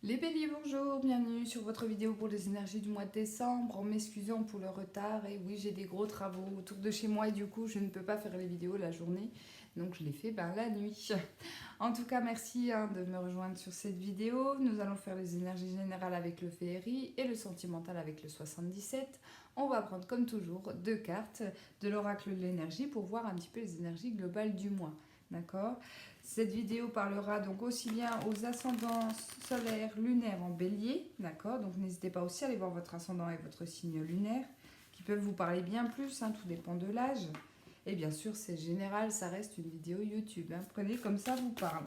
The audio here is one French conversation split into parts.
Les béliers, bonjour, bienvenue sur votre vidéo pour les énergies du mois de décembre, en m'excusant pour le retard. Et oui, j'ai des gros travaux autour de chez moi et du coup, je ne peux pas faire les vidéos la journée, donc je les fais la nuit. En tout cas, merci de me rejoindre sur cette vidéo. Nous allons faire les énergies générales avec le féerie et le sentimental avec le 77. On va prendre comme toujours deux cartes de l'oracle de l'énergie pour voir un petit peu les énergies globales du mois. D'accord? Cette vidéo parlera donc aussi bien aux ascendants solaires, lunaires en bélier, d'accord? Donc n'hésitez pas aussi à aller voir votre ascendant et votre signe lunaire, qui peuvent vous parler bien plus, tout dépend de l'âge. Et bien sûr, c'est général, ça reste une vidéo YouTube, prenez comme ça vous parle.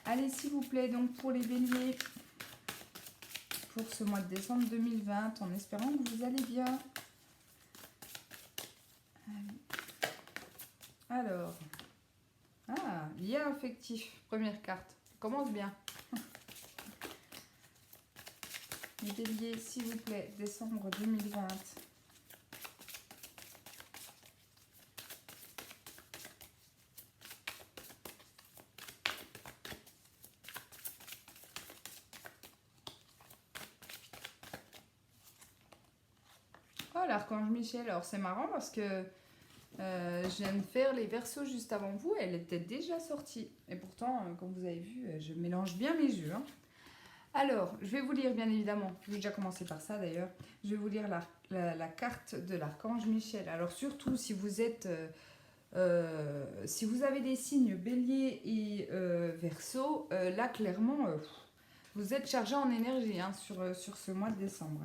Allez, s'il vous plaît, donc pour les béliers, pour ce mois de décembre 2020, en espérant que vous allez bien. Alors, lien affectif, première carte, ça commence bien. Les béliers, s'il vous plaît, décembre 2020. Oh, l'archange Michel, alors c'est marrant parce que je viens de faire les versos juste avant vous, elle était déjà sortie. Et pourtant, comme vous avez vu, je mélange bien mes jeux. Alors, je vais vous lire bien évidemment, je vais déjà commencer par ça d'ailleurs, je vais vous lire la carte de l'archange Michel. Alors surtout si vous êtes, si vous avez des signes bélier et verseau, là clairement, vous êtes chargé en énergie sur ce mois de décembre.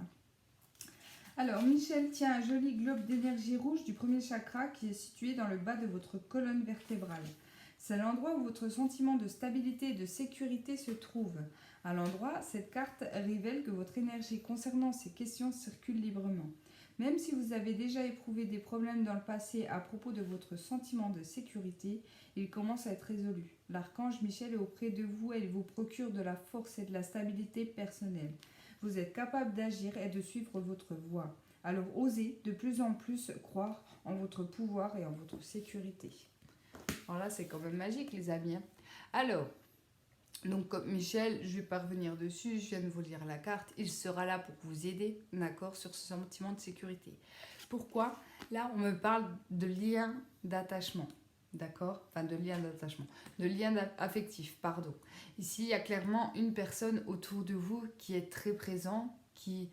Alors, Michel tient un joli globe d'énergie rouge du premier chakra qui est situé dans le bas de votre colonne vertébrale. C'est l'endroit où votre sentiment de stabilité et de sécurité se trouve. À l'endroit, cette carte révèle que votre énergie concernant ces questions circule librement. Même si vous avez déjà éprouvé des problèmes dans le passé à propos de votre sentiment de sécurité, il commence à être résolu. L'archange Michel est auprès de vous et il vous procure de la force et de la stabilité personnelle. Vous êtes capable d'agir et de suivre votre voie. Alors osez de plus en plus croire en votre pouvoir et en votre sécurité. Alors là, c'est quand même magique, les amis. Alors, donc comme Michel, je ne vais pas revenir dessus, je viens de vous lire la carte. Il sera là pour vous aider, d'accord, sur ce sentiment de sécurité. Pourquoi? Là, on me parle de lien d'attachement. D'accord? Enfin, de lien d'attachement. De lien affectif, pardon. Ici, il y a clairement une personne autour de vous qui est très présent, qui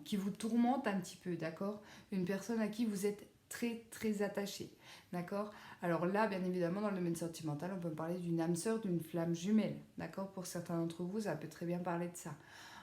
qui vous tourmente un petit peu, d'accord? Une personne à qui vous êtes très, très attaché, d'accord? Alors là, bien évidemment, dans le domaine sentimental, on peut parler d'une âme sœur, d'une flamme jumelle, d'accord? Pour certains d'entre vous, ça peut très bien parler de ça.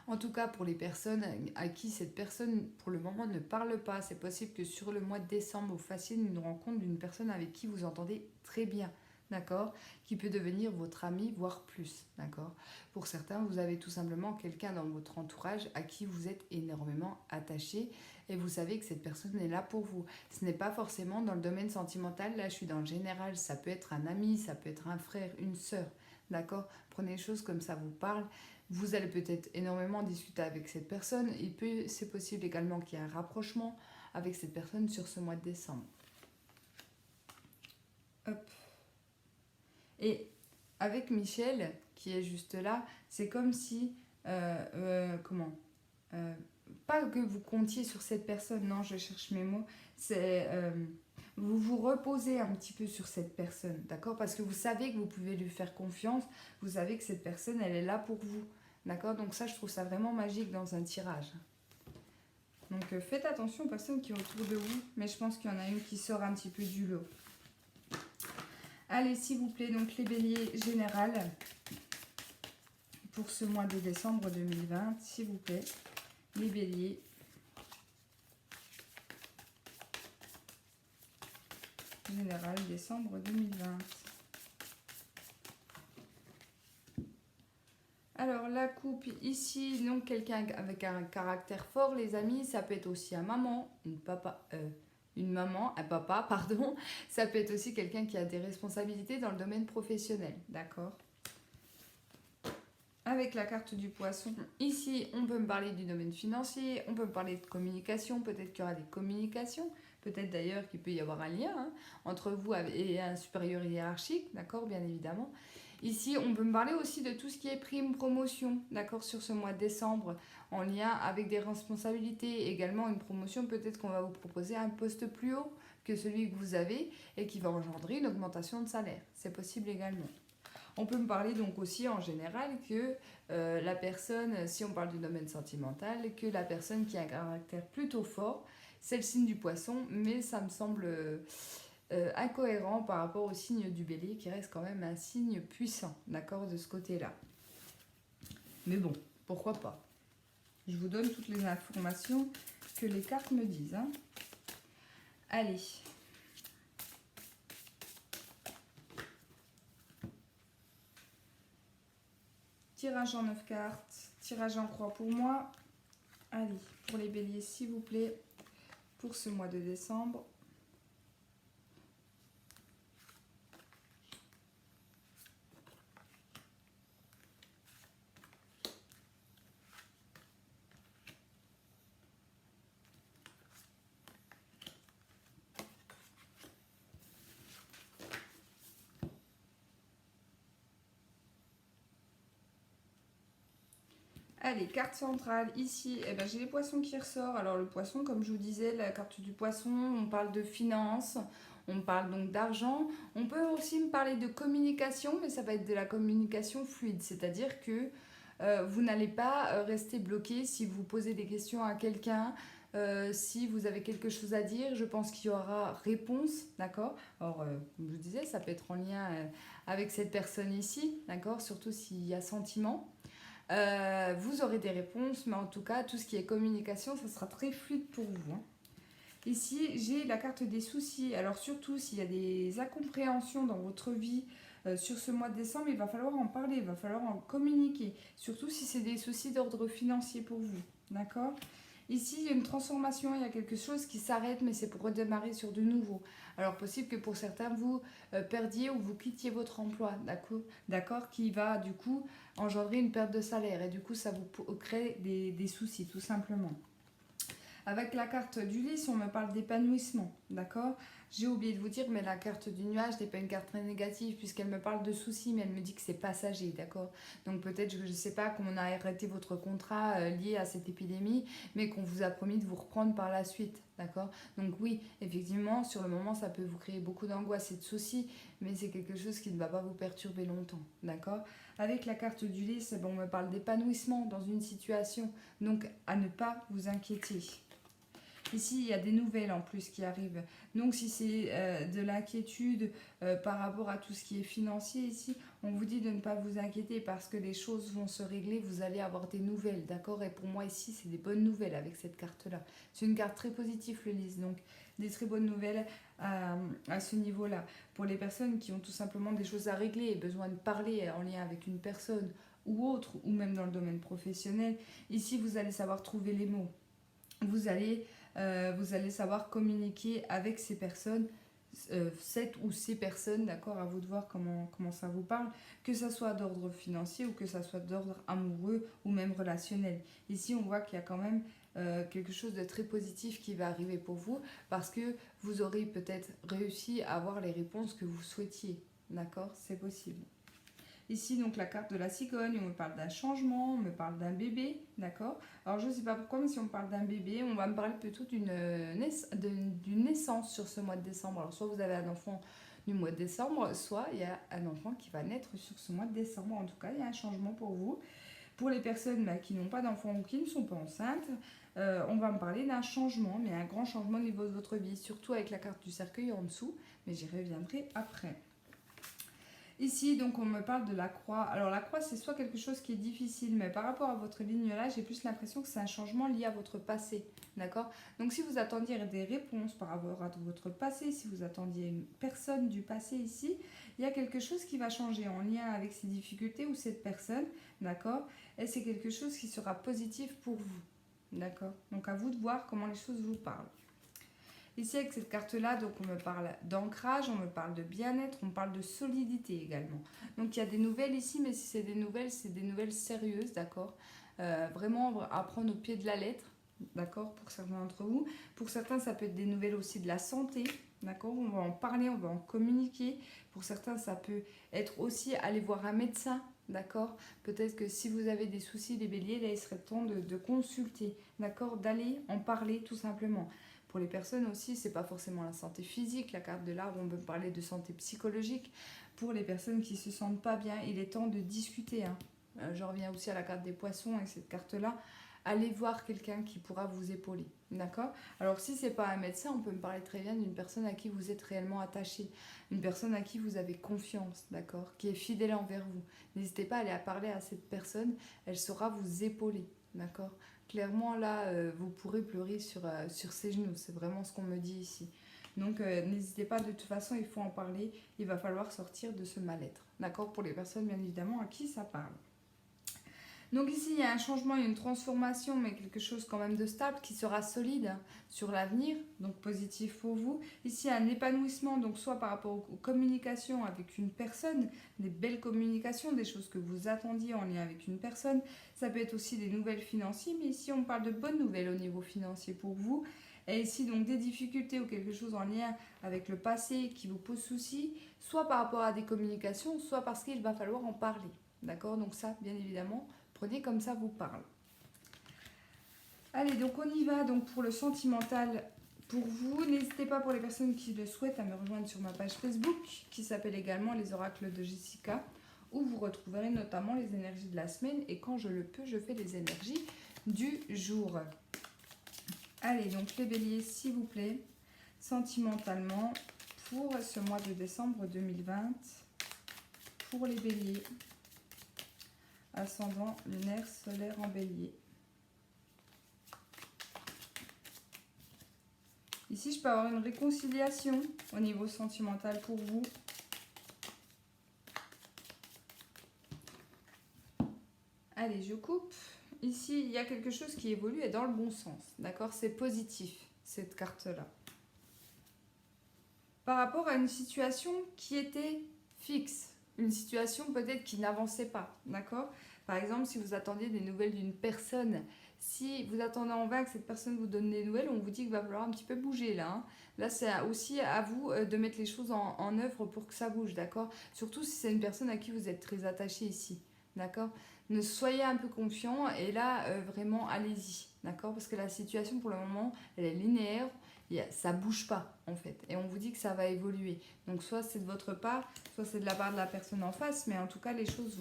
En tout cas, pour les personnes à qui cette personne, pour le moment, ne parle pas, c'est possible que sur le mois de décembre, vous fassiez une rencontre d'une personne avec qui vous entendez très bien, d'accord? Qui peut devenir votre ami, voire plus, d'accord? Pour certains, vous avez tout simplement quelqu'un dans votre entourage à qui vous êtes énormément attaché et vous savez que cette personne est là pour vous. Ce n'est pas forcément dans le domaine sentimental, là je suis dans le général, ça peut être un ami, ça peut être un frère, une sœur, d'accord? Prenez les choses comme ça vous parle. Vous allez peut-être énormément discuter avec cette personne. C'est possible également qu'il y ait un rapprochement avec cette personne sur ce mois de décembre. Hop. Et avec Michel, qui est juste là, c'est comme si... pas que vous comptiez sur cette personne, non, je cherche mes mots. C'est... vous vous reposez un petit peu sur cette personne, d'accord? Parce que vous savez que vous pouvez lui faire confiance. Vous savez que cette personne, elle est là pour vous. D'accord? Donc ça, je trouve ça vraiment magique dans un tirage. Donc faites attention aux personnes qui sont autour de vous, mais je pense qu'il y en a une qui sort un petit peu du lot. Allez, s'il vous plaît, donc les béliers générales pour ce mois de décembre 2020, s'il vous plaît, les béliers. Général, décembre 2020. Alors la coupe ici, donc quelqu'un avec un caractère fort, les amis, ça peut être aussi un maman, une maman, un papa, pardon. Ça peut être aussi quelqu'un qui a des responsabilités dans le domaine professionnel, d'accord? Avec la carte du poisson, ici, on peut me parler du domaine financier, on peut me parler de communication, peut-être qu'il y aura des communications, peut-être d'ailleurs qu'il peut y avoir un lien entre vous et un supérieur hiérarchique, d'accord, bien évidemment. Ici, on peut me parler aussi de tout ce qui est prime, promotion, d'accord, sur ce mois de décembre, en lien avec des responsabilités. Également, une promotion, peut-être qu'on va vous proposer un poste plus haut que celui que vous avez et qui va engendrer une augmentation de salaire. C'est possible également. On peut me parler donc aussi en général que la personne, si on parle du domaine sentimental, que la personne qui a un caractère plutôt fort, c'est le signe du poisson, mais ça me semble incohérent par rapport au signe du bélier qui reste quand même un signe puissant, d'accord, de ce côté-là. Mais bon, pourquoi pas. Je vous donne toutes les informations que les cartes me disent. Hein. Allez. Tirage en 9 cartes, tirage en croix pour moi. Allez, pour les béliers, s'il vous plaît, pour ce mois de décembre. Allez, carte centrale, ici, eh ben, j'ai les poissons qui ressortent. Alors le poisson, comme je vous disais, la carte du poisson, on parle de finances, on parle donc d'argent. On peut aussi me parler de communication, mais ça va être de la communication fluide. C'est-à-dire que vous n'allez pas rester bloqué si vous posez des questions à quelqu'un. Si vous avez quelque chose à dire, je pense qu'il y aura réponse, d'accord. Alors, comme je vous disais, ça peut être en lien avec cette personne ici, d'accord, surtout s'il y a sentiment. Vous aurez des réponses, mais en tout cas, tout ce qui est communication, ça sera très fluide pour vous. Hein. Ici, j'ai la carte des soucis. Alors surtout, s'il y a des incompréhensions dans votre vie sur ce mois de décembre, il va falloir en parler, il va falloir en communiquer. Surtout si c'est des soucis d'ordre financier pour vous. D'accord ? Ici, il y a une transformation, il y a quelque chose qui s'arrête, mais c'est pour redémarrer sur de nouveau. Alors, possible que pour certains, vous perdiez ou vous quittiez votre emploi, d'accord, qui va du coup engendrer une perte de salaire. Et du coup, ça vous crée des soucis, tout simplement. Avec la carte du lys, on me parle d'épanouissement, d'accord. J'ai oublié de vous dire, mais la carte du nuage n'est pas une carte très négative puisqu'elle me parle de soucis, mais elle me dit que c'est passager, d'accord. Donc peut-être, je ne sais pas, qu'on a arrêté votre contrat lié à cette épidémie, mais qu'on vous a promis de vous reprendre par la suite, d'accord. Donc oui, effectivement, sur le moment, ça peut vous créer beaucoup d'angoisse et de soucis, mais c'est quelque chose qui ne va pas vous perturber longtemps, d'accord. Avec la carte du lys, on me parle d'épanouissement dans une situation, donc à ne pas vous inquiéter. Ici, il y a des nouvelles en plus qui arrivent. Donc, si c'est de l'inquiétude par rapport à tout ce qui est financier ici, on vous dit de ne pas vous inquiéter parce que les choses vont se régler. Vous allez avoir des nouvelles, d'accord. Et pour moi, ici, c'est des bonnes nouvelles avec cette carte-là. C'est une carte très positive, le lys. Donc, des très bonnes nouvelles à ce niveau-là. Pour les personnes qui ont tout simplement des choses à régler et besoin de parler en lien avec une personne ou autre, ou même dans le domaine professionnel, ici, vous allez savoir trouver les mots. Vous allez savoir communiquer avec ces personnes, cette ou ces personnes, d'accord, à vous de voir comment ça vous parle, que ça soit d'ordre financier ou que ça soit d'ordre amoureux ou même relationnel. Ici, on voit qu'il y a quand même quelque chose de très positif qui va arriver pour vous parce que vous aurez peut-être réussi à avoir les réponses que vous souhaitiez, d'accord, c'est possible. Ici, donc, la carte de la cigogne, on me parle d'un changement, on me parle d'un bébé, d'accord. Alors, je ne sais pas pourquoi, mais si on parle d'un bébé, on va me parler plutôt d'une naissance sur ce mois de décembre. Alors, soit vous avez un enfant du mois de décembre, soit il y a un enfant qui va naître sur ce mois de décembre. En tout cas, il y a un changement pour vous. Pour les personnes qui n'ont pas d'enfants ou qui ne sont pas enceintes, on va me parler d'un changement, mais un grand changement au niveau de votre vie, surtout avec la carte du cercueil en dessous, mais j'y reviendrai après. Ici, donc, on me parle de la croix. Alors, la croix, c'est soit quelque chose qui est difficile, mais par rapport à votre ligne là, j'ai plus l'impression que c'est un changement lié à votre passé, d'accord. Donc, si vous attendiez des réponses par rapport à votre passé, si vous attendiez une personne du passé ici, il y a quelque chose qui va changer en lien avec ces difficultés ou cette personne, d'accord. Et c'est quelque chose qui sera positif pour vous, d'accord. Donc, à vous de voir comment les choses vous parlent. Ici, avec cette carte-là, donc on me parle d'ancrage, on me parle de bien-être, on me parle de solidité également. Donc, il y a des nouvelles ici, mais si c'est des nouvelles sérieuses, d'accord. Vraiment à prendre au pied de la lettre, d'accord, pour certains d'entre vous. Pour certains, ça peut être des nouvelles aussi de la santé, d'accord? On va en parler, on va en communiquer. Pour certains, ça peut être aussi aller voir un médecin, d'accord? Peut-être que si vous avez des soucis, les béliers, là, il serait temps de consulter, d'accord? D'aller en parler tout simplement. Pour les personnes aussi, c'est pas forcément la santé physique, la carte de l'arbre, on peut parler de santé psychologique. Pour les personnes qui se sentent pas bien, il est temps de discuter, hein. Je reviens aussi à la carte des poissons et cette carte-là. Allez voir quelqu'un qui pourra vous épauler, d'accord? Alors si c'est pas un médecin, on peut me parler très bien d'une personne à qui vous êtes réellement attaché, une personne à qui vous avez confiance, d'accord? Qui est fidèle envers vous. N'hésitez pas à aller parler à cette personne, elle saura vous épauler, d'accord? Clairement là, vous pourrez pleurer sur ses genoux, c'est vraiment ce qu'on me dit ici. Donc n'hésitez pas, de toute façon il faut en parler, il va falloir sortir de ce mal-être, d'accord? Pour les personnes bien évidemment à qui ça parle. Donc ici, il y a un changement, il y a une transformation, mais quelque chose quand même de stable qui sera solide sur l'avenir, donc positif pour vous. Ici, il y a un épanouissement, donc soit par rapport aux communications avec une personne, des belles communications, des choses que vous attendiez en lien avec une personne. Ça peut être aussi des nouvelles financières, mais ici, on parle de bonnes nouvelles au niveau financier pour vous. Et ici, donc des difficultés ou quelque chose en lien avec le passé qui vous pose souci, soit par rapport à des communications, soit parce qu'il va falloir en parler. D'accord? Donc ça, bien évidemment, prenez comme ça vous parle. Allez, donc on y va donc pour le sentimental pour vous. N'hésitez pas pour les personnes qui le souhaitent à me rejoindre sur ma page Facebook qui s'appelle également les oracles de Jessica, où vous retrouverez notamment les énergies de la semaine et quand je le peux, je fais les énergies du jour. Allez, donc les béliers, s'il vous plaît, sentimentalement pour ce mois de décembre 2020, pour les béliers. Ascendant lunaire solaire en bélier. Ici, je peux avoir une réconciliation au niveau sentimental pour vous. Allez, je coupe. Ici, il y a quelque chose qui évolue et dans le bon sens. D'accord? C'est positif, cette carte-là. Par rapport à une situation qui était fixe. Une situation peut-être qui n'avançait pas, d'accord? Par exemple, si vous attendiez des nouvelles d'une personne, si vous attendez en vain que cette personne vous donne des nouvelles, on vous dit qu'il va falloir un petit peu bouger là, hein. Là, c'est aussi à vous de mettre les choses en œuvre pour que ça bouge, d'accord? Surtout si c'est une personne à qui vous êtes très attaché ici, d'accord? Ne soyez un peu confiant et là, vraiment, allez-y, d'accord? Parce que la situation, pour le moment, elle est linéaire. Ça bouge pas en fait et on vous dit que ça va évoluer, donc soit c'est de votre part, soit c'est de la part de la personne en face, mais en tout cas les choses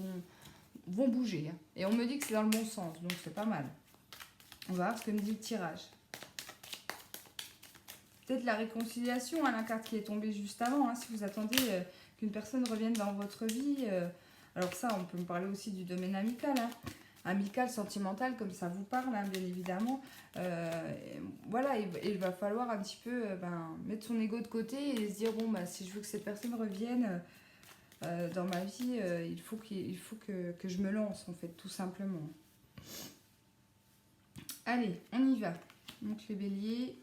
vont bouger, hein. Et on me dit que c'est dans le bon sens, donc c'est pas mal. On va voir ce que me dit le tirage. Peut-être la réconciliation, hein, la carte qui est tombée juste avant, hein, si vous attendez qu'une personne revienne dans votre vie, alors ça on peut me parler aussi du domaine amical, hein. Amical, sentimental, comme ça vous parle, hein, bien évidemment. Voilà, il va falloir un petit peu mettre son ego de côté et se dire, bon, si je veux que cette personne revienne dans ma vie, il faut que je me lance, en fait, tout simplement. Allez, on y va. Donc les béliers,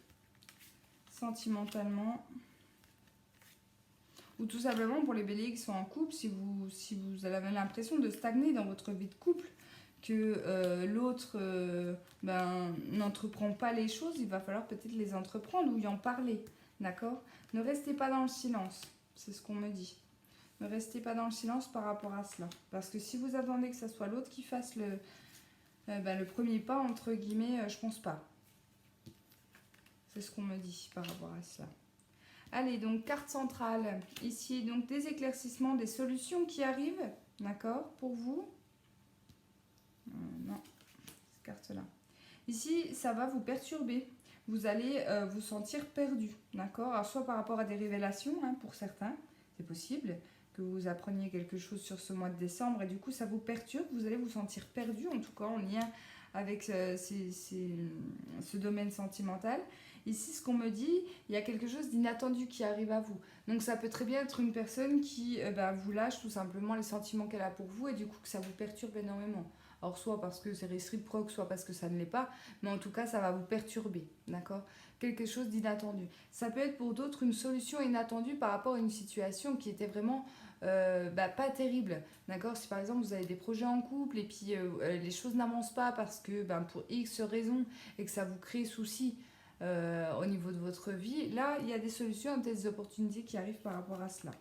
sentimentalement, ou tout simplement pour les béliers qui sont en couple, si vous avez l'impression de stagner dans votre vie de couple, que l'autre n'entreprend pas les choses, il va falloir peut-être les entreprendre ou y en parler, d'accord? Ne restez pas dans le silence, c'est ce qu'on me dit. Ne restez pas dans le silence par rapport à cela. Parce que si vous attendez que ce soit l'autre qui fasse le premier pas, entre guillemets, je pense pas. C'est ce qu'on me dit par rapport à cela. Allez, donc carte centrale, ici, donc des éclaircissements, des solutions qui arrivent, d'accord, pour vous. Non, cette carte-là. Ici, ça va vous perturber. Vous allez vous sentir perdu, d'accord? Alors, soit par rapport à des révélations, hein, pour certains, c'est possible que vous appreniez quelque chose sur ce mois de décembre et du coup, ça vous perturbe. Vous allez vous sentir perdu, en tout cas en lien avec ce domaine sentimental. Ici, ce qu'on me dit, il y a quelque chose d'inattendu qui arrive à vous. Donc, ça peut très bien être une personne qui vous lâche tout simplement les sentiments qu'elle a pour vous et du coup, que ça vous perturbe énormément. Alors, soit parce que c'est réciproque, soit parce que ça ne l'est pas. Mais en tout cas, ça va vous perturber, d'accord? Quelque chose d'inattendu. Ça peut être pour d'autres une solution inattendue par rapport à une situation qui était vraiment pas terrible, d'accord? Si par exemple, vous avez des projets en couple et puis les choses n'avancent pas parce que pour X raisons et que ça vous crée souci, au niveau de votre vie. Là, il y a des solutions, des opportunités qui arrivent par rapport à cela.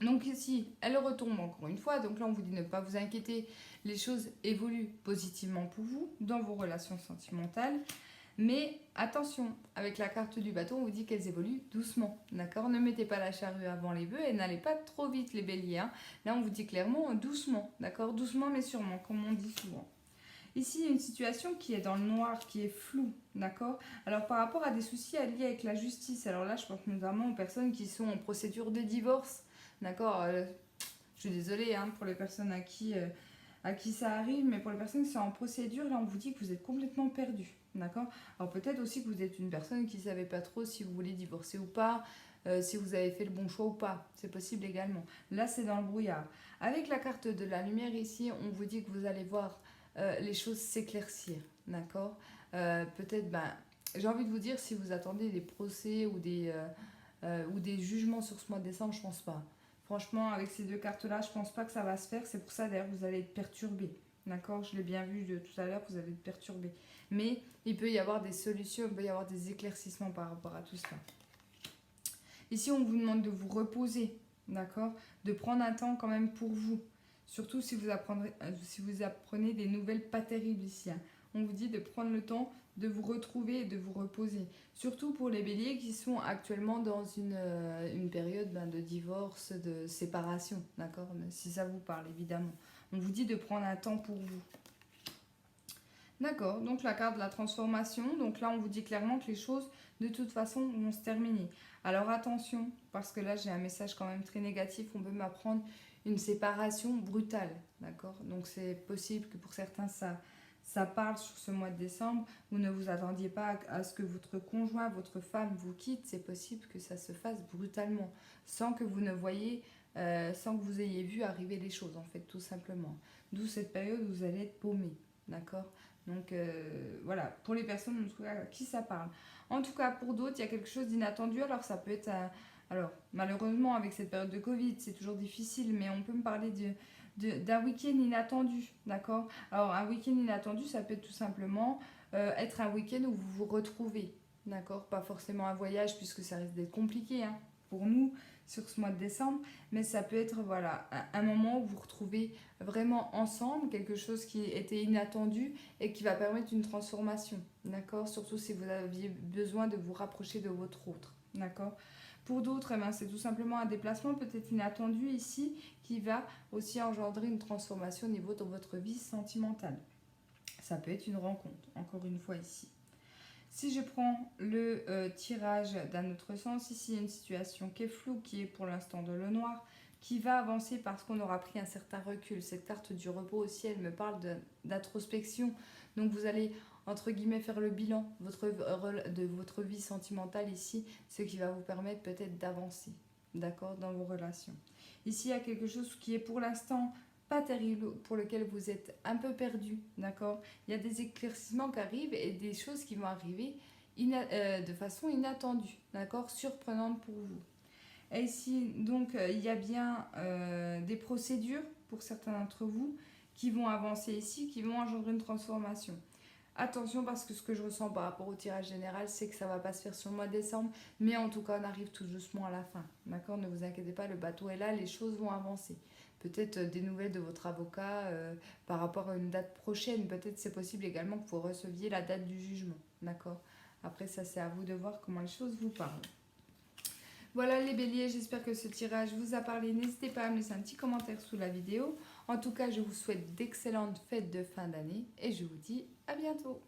Donc ici, elle retombe encore une fois. Donc là, on vous dit ne pas vous inquiéter. Les choses évoluent positivement pour vous dans vos relations sentimentales. Mais attention, avec la carte du bateau, on vous dit qu'elles évoluent doucement. D'accord? Ne mettez pas la charrue avant les bœufs et n'allez pas trop vite les béliers. Hein. Là, on vous dit clairement doucement. D'accord? Doucement mais sûrement, comme on dit souvent. Ici, il y a une situation qui est dans le noir, qui est floue, d'accord? Alors, par rapport à des soucis liés avec la justice, alors là, je pense notamment aux personnes qui sont en procédure de divorce, d'accord? Je suis désolée hein, pour les personnes à qui ça arrive, mais pour les personnes qui sont en procédure, là, on vous dit que vous êtes complètement perdu, d'accord? Alors, peut-être aussi que vous êtes une personne qui ne savait pas trop si vous voulez divorcer ou pas, si vous avez fait le bon choix ou pas, c'est possible également. Là, c'est dans le brouillard. Avec la carte de la lumière ici, on vous dit que vous allez voir les choses s'éclaircir, d'accord? Peut-être, j'ai envie de vous dire, si vous attendez des procès ou des jugements sur ce mois de décembre, je pense pas. Franchement, avec ces deux cartes-là, je pense pas que ça va se faire. C'est pour ça, d'ailleurs, vous allez être perturbé. D'accord? Je l'ai bien vu tout à l'heure, vous allez être perturbé. Mais il peut y avoir des solutions, il peut y avoir des éclaircissements par rapport à tout cela. Ici, on vous demande de vous reposer, d'accord? De prendre un temps quand même pour vous. Surtout si vous apprenez des nouvelles pas terribles ici. Hein. On vous dit de prendre le temps de vous retrouver et de vous reposer. Surtout pour les béliers qui sont actuellement dans une période de divorce, de séparation. D'accord? Si ça vous parle, évidemment. On vous dit de prendre un temps pour vous. D'accord, donc la carte de la transformation. Donc là, on vous dit clairement que les choses, de toute façon, vont se terminer. Alors attention, parce que là, j'ai un message quand même très négatif. On peut m'apprendre une séparation brutale, d'accord? Donc c'est possible que pour certains, ça parle sur ce mois de décembre. Vous ne vous attendiez pas à ce que votre conjoint, votre femme vous quitte. C'est possible que ça se fasse brutalement, sans que vous ne voyez, sans que vous ayez vu arriver les choses, en fait, tout simplement. D'où cette période où vous allez être paumé, d'accord? Donc voilà, pour les personnes en tout cas, à qui ça parle. En tout cas, pour d'autres, il y a quelque chose d'inattendu. Alors ça peut être... alors malheureusement, avec cette période de Covid, c'est toujours difficile, mais on peut me parler d'un week-end inattendu, d'accord? Alors un week-end inattendu, ça peut être tout simplement être un week-end où vous vous retrouvez, d'accord? Pas forcément un voyage, puisque ça risque d'être compliqué hein, pour nous sur ce mois de décembre, mais ça peut être voilà un moment où vous vous retrouvez vraiment ensemble, quelque chose qui était inattendu et qui va permettre une transformation, d'accord? Surtout si vous aviez besoin de vous rapprocher de votre autre, d'accord? Pour d'autres, c'est tout simplement un déplacement peut-être inattendu ici qui va aussi engendrer une transformation au niveau de votre vie sentimentale. Ça peut être une rencontre, encore une fois ici. Si je prends le tirage d'un autre sens, ici il y a une situation qui est floue, qui est pour l'instant de le noir, qui va avancer parce qu'on aura pris un certain recul. Cette carte du repos aussi, elle me parle d'introspection. Donc vous allez, entre guillemets, faire le bilan de votre vie sentimentale ici, ce qui va vous permettre peut-être d'avancer, d'accord, dans vos relations. Ici, il y a quelque chose qui est pour l'instant pas terrible, pour lequel vous êtes un peu perdu, d'accord? Il y a des éclaircissements qui arrivent et des choses qui vont arriver de façon inattendue, d'accord? Surprenante pour vous. Et ici, donc, il y a bien des procédures pour certains d'entre vous qui vont avancer ici, qui vont engendrer une transformation. Attention parce que ce que je ressens par rapport au tirage général, c'est que ça ne va pas se faire sur le mois de décembre, mais en tout cas, on arrive tout doucement à la fin, d'accord? Ne vous inquiétez pas, le bateau est là, les choses vont avancer. Peut-être des nouvelles de votre avocat par rapport à une date prochaine. Peut-être c'est possible également que vous receviez la date du jugement. D'accord? Après, ça, c'est à vous de voir comment les choses vous parlent. Voilà les béliers, j'espère que ce tirage vous a parlé. N'hésitez pas à me laisser un petit commentaire sous la vidéo. En tout cas, je vous souhaite d'excellentes fêtes de fin d'année et je vous dis à bientôt.